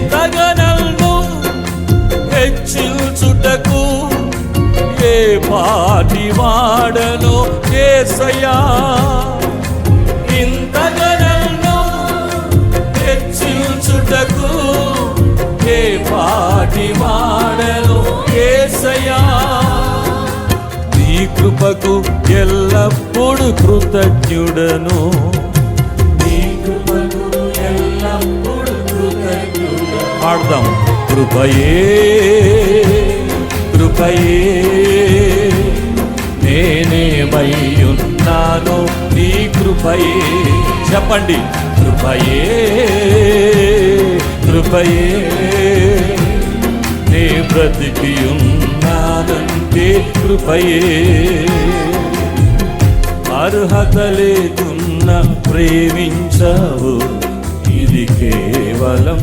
ఇంతగా నన్ను హెచ్చించుటకు ఏ పాటి వాడను యేసయ్యా. ఇంతగా నన్ను హెచ్చించుటకు ఏ పాటి వాడను యేసయ్యా. నీ కృపకు ఎల్లప్పుడు కృతజ్ఞుడను, నీ కృపకు ఎల్లప్పుడు కృతజ్ఞుడను. పాడదాం. కృపయే కృపయే నేనేమయ్యున్నాను నీ కృపయే. చెప్పండి. కృపయే కృపయే నే బ్రతికి ఉన్నానంటే కృపయే. అర్హత లేకున్నా ప్రేమించావు, ఇది కేవలం